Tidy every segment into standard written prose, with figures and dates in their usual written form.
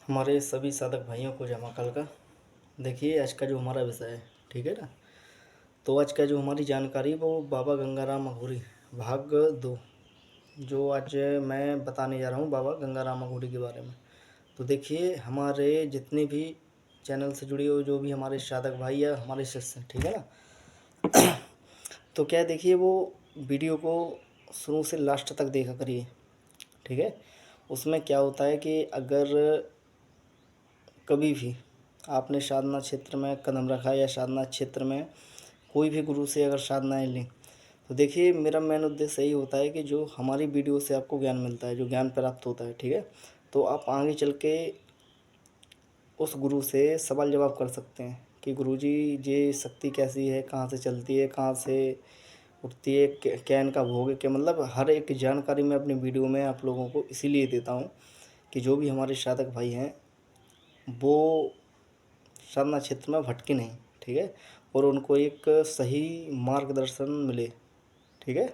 हमारे सभी साधक भाइयों को जय मां काल का। देखिए आज का जो हमारा विषय है, ठीक है ना। तो आज का जो हमारी जानकारी वो बाबा गंगाराम अघोरी भाग 2 जो आज मैं बताने जा रहा हूँ बाबा गंगाराम अघोरी के बारे में। तो देखिए हमारे जितने भी चैनल से जुड़े हुए जो भी हमारे साधक भाई या हमारे शिष्य हैं, ठीक है ना। तो क्या है, देखिए वो वीडियो को शुरू से लास्ट तक देखा करिए, ठीक है। उसमें क्या होता है कि अगर कभी भी आपने साधना क्षेत्र में कदम रखा या साधना क्षेत्र में कोई भी गुरु से अगर साधनाएँ लीं, तो देखिए मेरा मेन उद्देश्य यही होता है कि जो हमारी वीडियो से आपको ज्ञान मिलता है, जो ज्ञान प्राप्त होता है, ठीक है, तो आप आगे चल के उस गुरु से सवाल जवाब कर सकते हैं कि गुरुजी ये शक्ति कैसी है, कहाँ से चलती है, कहाँ से उठती है, क्या इनका भोग है, क्या मतलब हर एक जानकारी मैं अपनी वीडियो में आप लोगों को इसीलिए देता हूँ कि जो भी हमारे साधक भाई हैं वो साधना क्षेत्र में भटके नहीं, ठीक है, और उनको एक सही मार्गदर्शन मिले, ठीक है।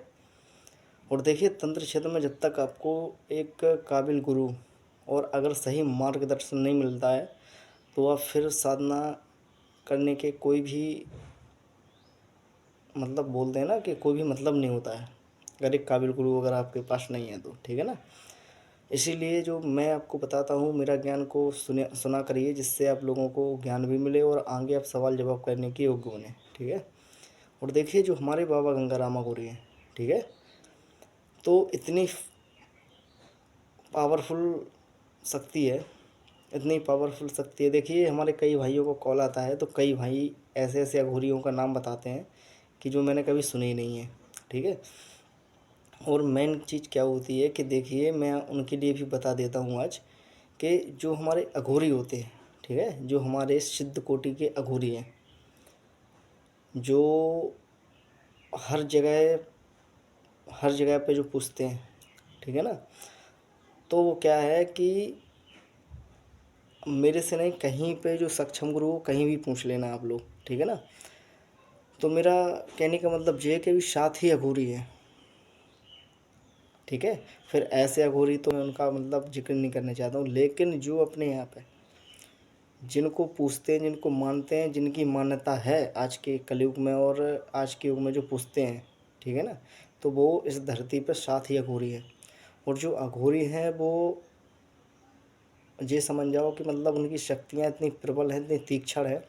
और देखिए तंत्र क्षेत्र में जब तक आपको एक काबिल गुरु और अगर सही मार्गदर्शन नहीं मिलता है तो आप फिर साधना करने के कोई भी मतलब बोलते हैं ना कि कोई भी मतलब नहीं होता है अगर एक काबिल गुरु अगर आपके पास नहीं है तो, ठीक है ना। इसीलिए जो मैं आपको बताता हूँ मेरा ज्ञान को सुना करिए, जिससे आप लोगों को ज्ञान भी मिले और आगे आप सवाल जवाब करने के योग्य बने, ठीक है। और देखिए जो हमारे बाबा गंगारामा गौरी हैं, ठीक है, तो इतनी पावरफुल शक्ति है, इतनी पावरफुल शक्ति है। देखिए हमारे कई भाइयों को कॉल आता है तो कई भाई ऐसे ऐसे अघोरियों का नाम बताते हैं कि जो मैंने कभी सुने ही नहीं है, ठीक है। और मेन चीज़ क्या होती है कि देखिए मैं उनके लिए भी बता देता हूँ आज कि जो हमारे अघोरी होते हैं, ठीक है, जो हमारे सिद्ध कोटि के अघोरी हैं, जो हर जगह पे जो पूछते हैं, ठीक है ना, तो वो क्या है कि मेरे से नहीं, कहीं पे जो सक्षम गुरु हो कहीं भी पूछ लेना आप लोग, ठीक है ना। तो मेरा कहने का मतलब ये है कि भी साथ ही अघोरी है, ठीक है। फिर ऐसे अघोरी तो मैं उनका मतलब जिक्र नहीं करना चाहता हूँ, लेकिन जो अपने यहाँ पे जिनको पूछते हैं, जिनको मानते हैं, जिनकी मान्यता है आज के कलयुग में और आज के युग में जो पूछते हैं, ठीक है ना, तो वो इस धरती पर साथ ही अघोरी है। और जो अघोरी हैं वो ये समझ जाओ कि मतलब उनकी शक्तियाँ इतनी प्रबल हैं, इतनी तीक्ष्ण है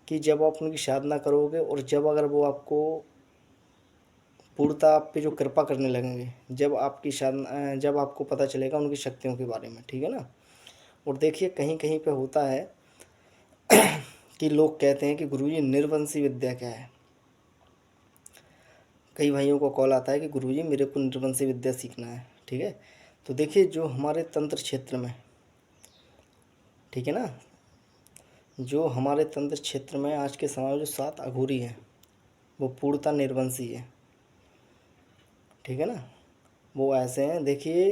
कि जब आप उनकी साधना करोगे और जब अगर वो आपको पूर्णतः आप पे जो कृपा करने लगेंगे, जब आपकी साधना जब आपको पता चलेगा उनकी शक्तियों के बारे में, ठीक है ना। और देखिए कहीं कहीं पे होता है कि लोग कहते हैं कि गुरुजी निर्वंशी विद्या क्या है। कई भाइयों को कॉल आता है कि गुरुजी मेरे को निर्वंशी विद्या सीखना है, ठीक है। तो देखिए जो हमारे तंत्र क्षेत्र में, ठीक है ना, जो हमारे तंत्र क्षेत्र में आज के समय में जो 7 अघोरी हैं वो पूर्णतः निर्वंशी है, ठीक है ना। वो ऐसे हैं, देखिए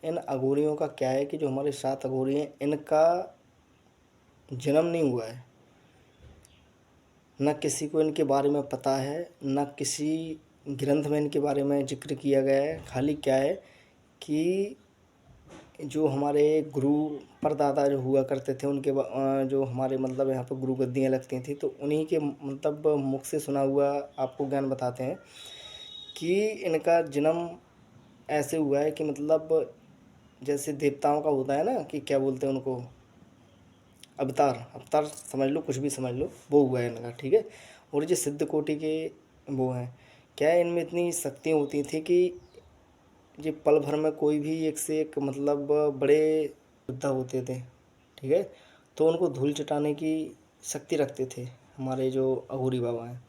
इन अघोरियों का क्या है कि जो हमारे 7 अघोरी हैं इनका जन्म नहीं हुआ है, न किसी को इनके बारे में पता है, न किसी ग्रंथ में इनके बारे में जिक्र किया गया है। खाली क्या है कि जो हमारे गुरु परदादा जो हुआ करते थे उनके जो हमारे मतलब यहाँ पर गुरु गद्दियाँ लगती थी तो उन्हीं के मतलब मुख से सुना हुआ आपको ज्ञान बताते हैं कि इनका जन्म ऐसे हुआ है कि मतलब जैसे देवताओं का होता है ना कि क्या बोलते हैं उनको, अवतार, अवतार समझ लो, कुछ भी समझ लो, वो हुआ है इनका, ठीक है। और ये सिद्ध कोटि के वो हैं, क्या है इनमें इतनी शक्तियाँ होती थी कि ये पल भर में कोई भी एक से एक मतलब बड़े योद्धा होते थे, ठीक है, तो उनको धूल चटाने की शक्ति रखते थे हमारे जो अघोरी बाबा हैं।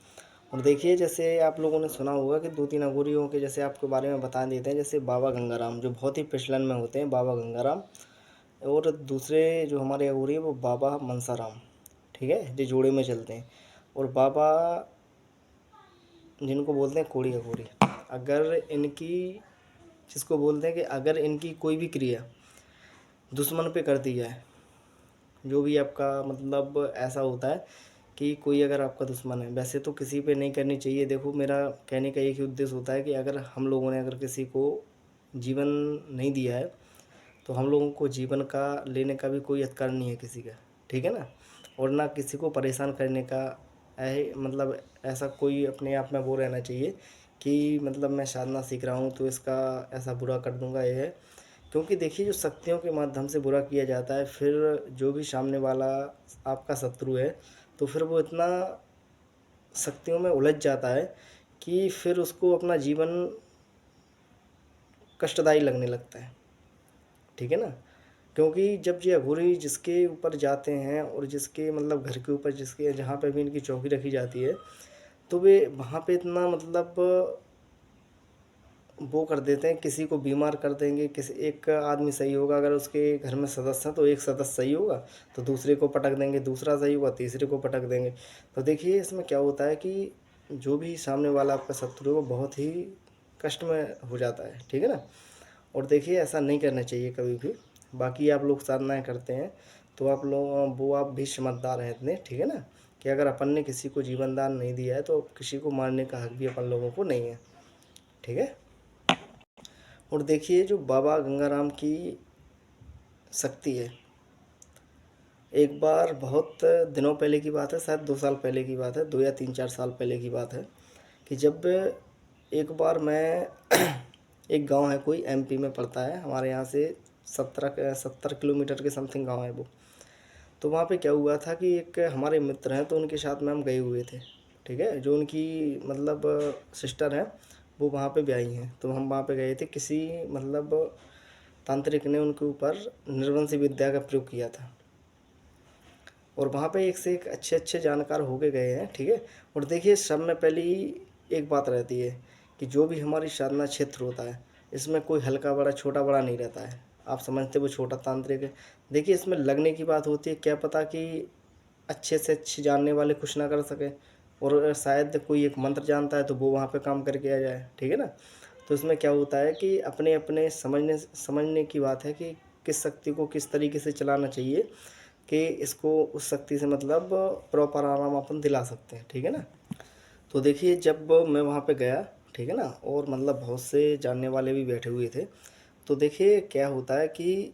और देखिए जैसे आप लोगों ने सुना होगा कि 2-3 अघोरियों के जैसे आपके बारे में बता देते हैं, जैसे बाबा गंगाराम जो बहुत ही प्रचलन में होते हैं, बाबा गंगाराम। और दूसरे जो हमारे अघोरी हैं वो बाबा मनसाराम, ठीक है, जो जोड़े में चलते हैं। और बाबा जिनको बोलते हैं कोड़ी अघोरी, अगर इनकी जिसको बोलते हैं कि अगर इनकी कोई भी क्रिया दुश्मन पे कर दी जाए, जो भी आपका मतलब ऐसा होता है कि कोई अगर आपका दुश्मन है, वैसे तो किसी पे नहीं करनी चाहिए। देखो मेरा कहने का एक ही उद्देश्य होता है कि अगर हम लोगों ने अगर किसी को जीवन नहीं दिया है तो हम लोगों को जीवन का लेने का भी कोई अधिकार नहीं है किसी का, ठीक है ना। और ना किसी को परेशान करने का मतलब ऐसा कोई अपने आप में वो रहना चाहिए कि मतलब मैं साधना सीख रहा हूँ तो इसका ऐसा बुरा कर दूंगा, ये है। क्योंकि देखिए जो शक्तियों के माध्यम से बुरा किया जाता है, फिर जो भी सामने वाला आपका शत्रु है तो फिर वो इतना शक्तियों में उलझ जाता है कि फिर उसको अपना जीवन कष्टदायी लगने लगता है, ठीक है ना। क्योंकि जब ये अघोरी जिसके ऊपर जाते हैं और जिसके मतलब घर के ऊपर जिसके जहाँ पे भी इनकी चौकी रखी जाती है, तो वे वहाँ पे इतना मतलब वो कर देते हैं, किसी को बीमार कर देंगे। किसी एक आदमी सही होगा, अगर उसके घर में सदस्य हैं तो एक सदस्य सही होगा तो दूसरे को पटक देंगे, दूसरा सही होगा तीसरे को पटक देंगे। तो देखिए इसमें क्या होता है कि जो भी सामने वाला आपका शत्रु है वो बहुत ही कष्ट में हो जाता है, ठीक है ना। और देखिए ऐसा नहीं करना चाहिए कभी भी। बाकी आप लोग साधनाएँ करते हैं तो आप लोग वो आप भी समझदार हैं इतने, ठीक है ना, कि अगर अपन ने किसी को जीवन दान नहीं दिया है तो किसी को मारने का हक भी अपन लोगों को नहीं है, ठीक है। और देखिए जो बाबा गंगाराम की शक्ति है, एक बार बहुत दिनों पहले की बात है, शायद 2 साल पहले की बात है, 2 या 3 4 साल पहले की बात है, कि जब एक बार मैं एक गांव है कोई एमपी में पड़ता है हमारे यहाँ से, 70 किलोमीटर के समथिंग गांव है वो। तो वहाँ पे क्या हुआ था कि एक हमारे मित्र हैं तो उनके साथ में हम गए हुए थे, ठीक है। जो उनकी मतलब सिस्टर हैं वो वहाँ पे ब्याही हैं, तो हम वहाँ पे गए थे। किसी मतलब तांत्रिक ने उनके ऊपर निर्वंशी विद्या का प्रयोग किया था, और वहाँ पे एक से एक अच्छे अच्छे जानकार होके गए हैं, ठीक है। और देखिए सब में पहली एक बात रहती है कि जो भी हमारी साधना क्षेत्र होता है इसमें कोई हल्का बड़ा छोटा बड़ा नहीं रहता है। आप समझते वो छोटा तांत्रिक है, देखिए इसमें लगने की बात होती है, क्या पता कि अच्छे से अच्छे जानने वाले कुछ ना कर सके, और शायद कोई एक मंत्र जानता है तो वो वहाँ पे काम करके आ जाए, ठीक है ना। तो इसमें क्या होता है कि अपने अपने समझने समझने की बात है कि किस शक्ति को किस तरीके से चलाना चाहिए कि इसको उस शक्ति से मतलब प्रॉपर आराम अपन दिला सकते हैं, ठीक है ना। तो देखिए जब मैं वहाँ पे गया, ठीक है ना, और मतलब बहुत से जानने वाले भी बैठे हुए थे। तो देखिए क्या होता है कि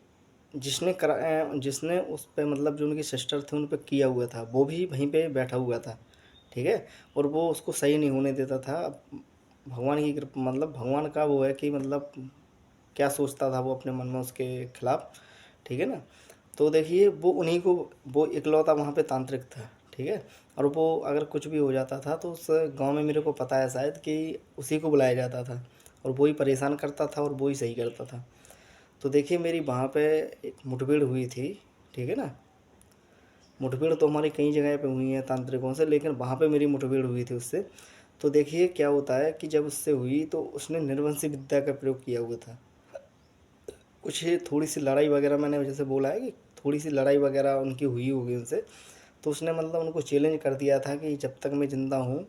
जिसने उस पे मतलब जो उनकी सिस्टर थी उन पे किया हुआ था वो भी वहीं पे बैठा हुआ था, ठीक है। और वो उसको सही नहीं होने देता था। अब भगवान की कृपा, मतलब भगवान का वो है कि मतलब क्या सोचता था वो अपने मन में उसके खिलाफ, ठीक है ना। तो देखिए वो उन्हीं को, वो इकलौता वहाँ पे तांत्रिक था, ठीक है। और वो अगर कुछ भी हो जाता था तो उस गांव में मेरे को पता है शायद कि उसी को बुलाया जाता था, और वो ही परेशान करता था और वो ही सही करता था। तो देखिए मेरी वहाँ पे एक मुठभेड़ हुई थी, ठीक है ना। मुठभेड़ तो हमारी कई जगह पे हुई है तांत्रिकों से, लेकिन वहाँ पे मेरी मुठभेड़ हुई थी उससे। तो देखिए क्या होता है कि जब उससे हुई तो उसने निर्वंशी विद्या का प्रयोग किया हुआ था। कुछ थोड़ी सी लड़ाई वगैरह, मैंने जैसे बोला है कि थोड़ी सी लड़ाई वगैरह उनकी हुई होगी उनसे। तो उसने मतलब उनको चैलेंज कर दिया था कि जब तक मैं ज़िंदा हूँ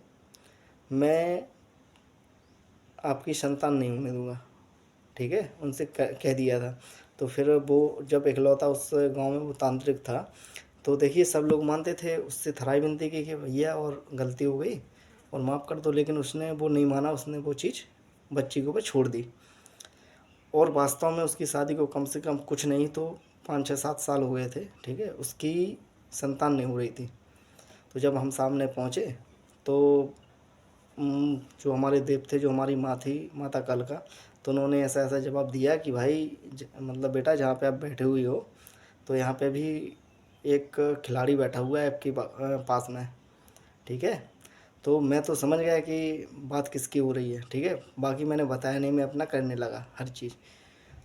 मैं आपकी संतान नहीं होने दूंगा, ठीक है, उनसे कह दिया था। तो फिर वो जब इकलौता उस गांव में वो तांत्रिक था, तो देखिए सब लोग मानते थे, उससे थराई विनती की कि भैया और गलती हो गई और माफ़ कर दो, लेकिन उसने वो नहीं माना, उसने वो चीज़ बच्ची के ऊपर छोड़ दी। और वास्तव में उसकी शादी को कम से कम कुछ नहीं तो 5 6 7 साल हो गए थे, ठीक है, उसकी संतान नहीं हो रही थी। तो जब हम सामने पहुँचे तो जो हमारे देव थे, जो हमारी माँ थी, माता कालका, तो उन्होंने ऐसा ऐसा जवाब दिया कि भाई मतलब बेटा जहाँ पे आप बैठे हुए हो तो यहाँ पे भी एक खिलाड़ी बैठा हुआ है आपके पास में, ठीक है। तो मैं तो समझ गया कि बात किसकी हो रही है, ठीक है। बाकी मैंने बताया नहीं, मैं अपना करने लगा हर चीज़,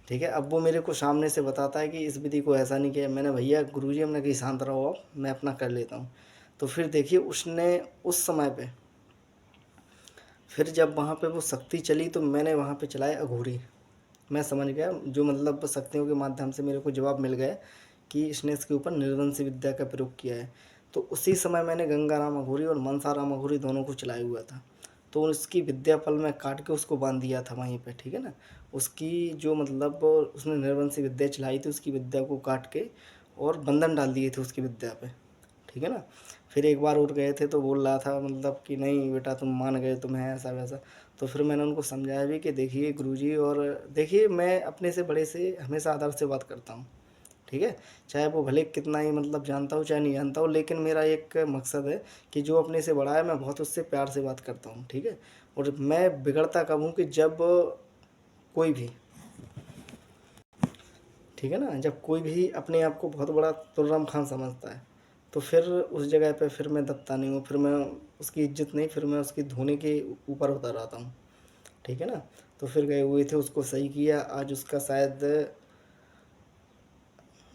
ठीक है। अब वो मेरे को सामने से बताता है कि इस विधि को ऐसा नहीं किया। मैंने भैया गुरुजी हमने कहीं शांत रहो, अब मैं अपना कर लेता हूँ। तो फिर देखिए उसने उस समय पे, फिर जब वहाँ पे वो शक्ति चली तो मैंने वहाँ पे चलाया अघोरी। मैं समझ गया, जो मतलब शक्तियों के माध्यम से मेरे को जवाब मिल गया कि इसने इसके ऊपर निर्वंशी विद्या का प्रयोग किया है। तो उसी समय मैंने गंगाराम अघोरी और मनसाराम अघोरी दोनों को चलाया हुआ था। तो उसकी विद्या फल में काट के उसको बांध दिया था वहीं पे, ठीक है ना। उसकी जो मतलब उसने निर्वंशी विद्या चलाई थी उसकी विद्या को काट के और बंधन डाल दिए थे उसकी विद्या पे, ठीक है ना। फिर एक बार और गए थे तो बोल रहा था मतलब कि नहीं बेटा तुम मान गए, तुम्हें ऐसा वैसा। तो फिर मैंने उनको समझाया भी कि देखिए गुरुजी, और देखिए मैं अपने से बड़े से हमेशा आदर से बात करता हूँ, ठीक है। चाहे वो भले कितना ही मतलब जानता हो चाहे नहीं जानता हो, लेकिन मेरा एक मकसद है कि जो अपने से बड़ा है मैं बहुत उससे प्यार से बात करता हूँ, ठीक है। और मैं बिगड़ता कब हूँ कि जब कोई भी, ठीक है ना, जब कोई भी अपने आप को बहुत बड़ा तुर्रम खान समझता है, तो फिर उस जगह पे फिर मैं दबता नहीं हूँ, फिर मैं उसकी इज्जत नहीं, फिर मैं उसकी धोने के ऊपर उतर आता हूँ, ठीक है ना। तो फिर गए हुए थे, उसको सही किया। आज उसका शायद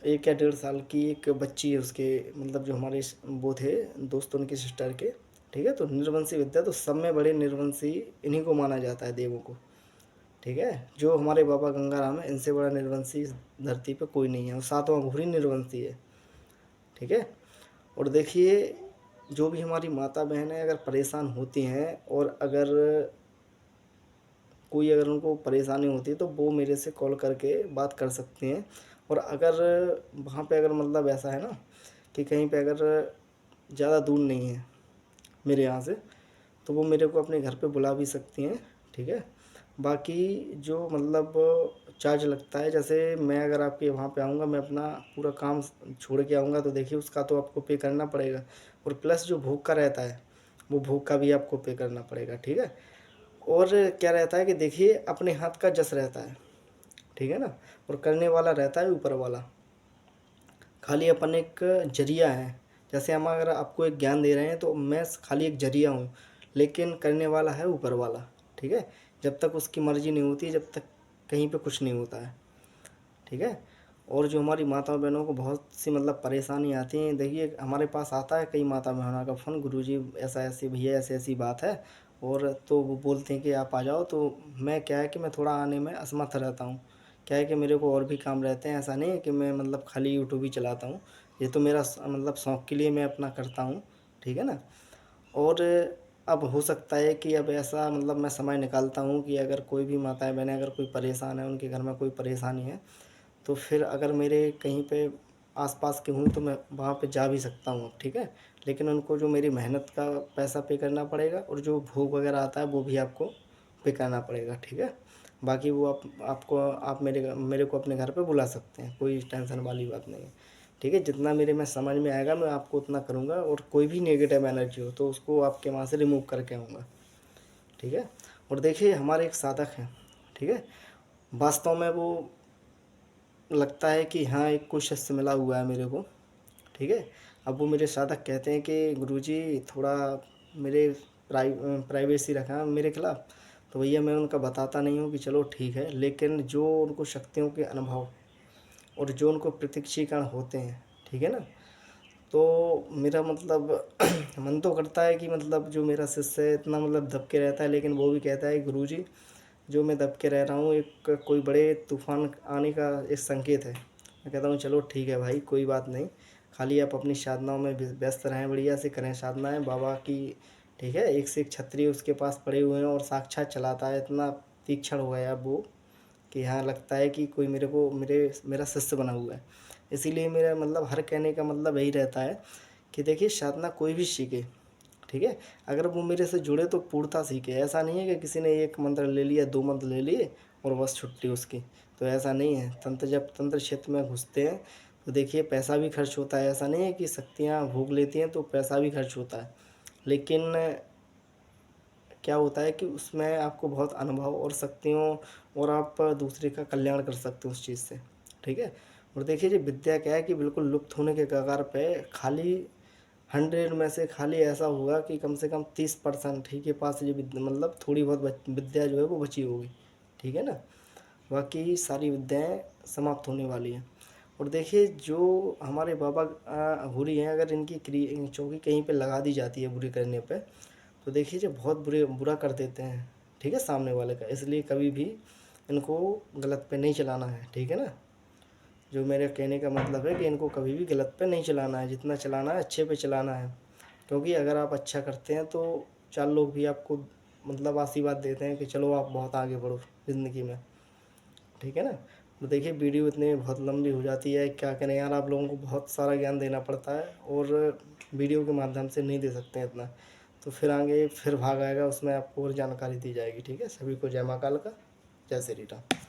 1 या 1.5 साल की एक बच्ची है उसके, मतलब जो हमारे वो थे दोस्त उनके सिस्टर के, ठीक है। तो निर्वंशी विद्या तो सब में बड़े निर्वंशी इन्हीं को माना जाता है, देवों को, ठीक है। जो हमारे बाबा गंगाराम है, इनसे बड़ा निर्वंशी इस धरती पे कोई नहीं है, और 7वां घोरी निर्वंशी है, ठीक है। और देखिए जो भी हमारी माता बहन है अगर परेशान होती हैं, और अगर कोई अगर उनको परेशानी होती है तो वो मेरे से कॉल करके बात कर सकते हैं। और अगर वहाँ पे अगर मतलब ऐसा है ना कि कहीं पे अगर ज़्यादा दूर नहीं है मेरे यहाँ से, तो वो मेरे को अपने घर पे बुला भी सकती हैं, ठीक है। बाकी जो मतलब चार्ज लगता है, जैसे मैं अगर आपके वहाँ पे आऊँगा, मैं अपना पूरा काम छोड़ के आऊँगा, तो देखिए उसका तो आपको पे करना पड़ेगा। और प्लस जो भोग का रहता है, वो भोग का भी आपको पे करना पड़ेगा, ठीक है। और क्या रहता है कि देखिए अपने हाथ का जस रहता है, ठीक है ना, और करने वाला रहता है ऊपर वाला। खाली अपन एक जरिया है, जैसे हम अगर आपको एक ज्ञान दे रहे हैं तो मैं खाली एक जरिया हूँ, लेकिन करने वाला है ऊपर वाला, ठीक है। जब तक उसकी मर्जी नहीं होती, जब तक कहीं पे कुछ नहीं होता है, ठीक है। और जो हमारी माता बहनों को बहुत सी मतलब परेशानी आती है, देखिए हमारे पास आता है कई माता बहनों का फ़ोन, गुरुजी ऐसा ऐसी भैया ऐसी ऐसी बात है, और तो वो बोलते हैं कि आप आ जाओ। तो मैं क्या है कि मैं थोड़ा आने में असमर्थ रहता हूँ, क्या है कि मेरे को और भी काम रहते हैं, ऐसा नहीं है कि मैं मतलब खाली यूट्यूब ही चलाता हूँ। ये तो मेरा मतलब शौक़ के लिए मैं अपना करता हूँ, ठीक है ना। और अब हो सकता है कि अब ऐसा मतलब मैं समय निकालता हूँ कि अगर कोई भी माताएं बहनें अगर कोई परेशान है, उनके घर में कोई परेशानी है, तो फिर अगर मेरे कहीं पे आसपास के हूँ तो मैं वहाँ पे जा भी सकता हूँ, ठीक है। लेकिन उनको जो मेरी मेहनत का पैसा पे करना पड़ेगा, और जो भोग वगैरह आता है वो भी आपको पे करना पड़ेगा, ठीक है। बाकी वो आप मेरे को अपने घर पे बुला सकते हैं, कोई टेंशन वाली बात नहीं है, ठीक है। जितना मेरे में समझ में आएगा मैं आपको उतना करूँगा, और कोई भी नेगेटिव एनर्जी हो तो उसको आपके वहाँ से रिमूव करके आऊँगा, ठीक है। और देखिए हमारे एक साधक हैं, ठीक है, वास्तव में वो लगता है कि हाँ एक कोई शिष्य मिला हुआ है मेरे को, ठीक है। अब वो मेरे साधक कहते हैं कि गुरुजी थोड़ा मेरे प्राइवेसी रखा मेरे खिलाफ। तो भैया मैं उनका बताता नहीं हूँ कि चलो ठीक है, लेकिन जो उनको शक्तियों के अनुभव और जो उनको प्रत्यक्षीकरण होते हैं, ठीक है ना, तो मेरा मतलब मन तो करता है कि मतलब जो मेरा शिष्य है इतना मतलब दब के रहता है, लेकिन वो भी कहता है गुरुजी जो मैं दब के रह रहा हूँ एक कोई बड़े तूफान आने का एक संकेत है। मैं कहता हूँ चलो ठीक है भाई, कोई बात नहीं, खाली आप अपनी साधनाओं में व्यस्त रहें, बढ़िया से करें साधनाएं बाबा की, ठीक है। एक से एक छत्री उसके पास पड़े हुए हैं, और साक्षात चलाता है, इतना तीक्ष्ण हो गया अब वो कि हाँ लगता है कि कोई मेरा शिष्य बना हुआ है। इसीलिए मेरा मतलब हर कहने का मतलब यही रहता है कि देखिए साधना कोई भी सीखे, ठीक है, अगर वो मेरे से जुड़े तो पूर्णता सीखे। ऐसा नहीं है कि किसी ने एक मंत्र ले लिया, 2 मंत्र ले लिए और बस छुट्टी उसकी, तो ऐसा नहीं है। तंत्र जब तंत्र क्षेत्र में घुसते हैं तो देखिए पैसा भी खर्च होता है, ऐसा नहीं है कि शक्तियाँ भोग लेती हैं तो पैसा भी खर्च होता है, लेकिन क्या होता है कि उसमें आपको बहुत अनुभव और शक्तियों, और आप दूसरे का कल्याण कर सकते हो उस चीज़ से, ठीक है। और देखिए ये विद्या क्या है कि बिल्कुल लुप्त होने के कगार पे, खाली 100 में से खाली ऐसा होगा कि कम से कम 30% ही के पास ये मतलब थोड़ी बहुत विद्या जो है वो बची होगी, ठीक है ना। बाकी सारी विद्याएं समाप्त होने वाली हैं। और देखिए जो हमारे बाबा हुरी हैं, अगर इनकी चौकी कहीं पे लगा दी जाती है बुरी करने पे, तो देखिए जो बहुत बुरा कर देते हैं, ठीक है, सामने वाले का। इसलिए कभी भी इनको गलत पे नहीं चलाना है, ठीक है ना। जो मेरे कहने का मतलब है कि इनको कभी भी गलत पे नहीं चलाना है, जितना चलाना है अच्छे पे चलाना है, क्योंकि अगर आप अच्छा करते हैं तो 4 लोग भी आपको मतलब आशीर्वाद देते हैं कि चलो आप बहुत आगे बढ़ो ज़िंदगी में, ठीक है ना। तो देखिए वीडियो इतने बहुत लंबी हो जाती है, क्या करें यार, आप लोगों को बहुत सारा ज्ञान देना पड़ता है, और वीडियो के माध्यम से नहीं दे सकते हैं इतना, तो फिर आगे फिर भाग आएगा, उसमें आपको और जानकारी दी जाएगी। ठीक है, सभी को जय माँ काल का, जय श्री राम।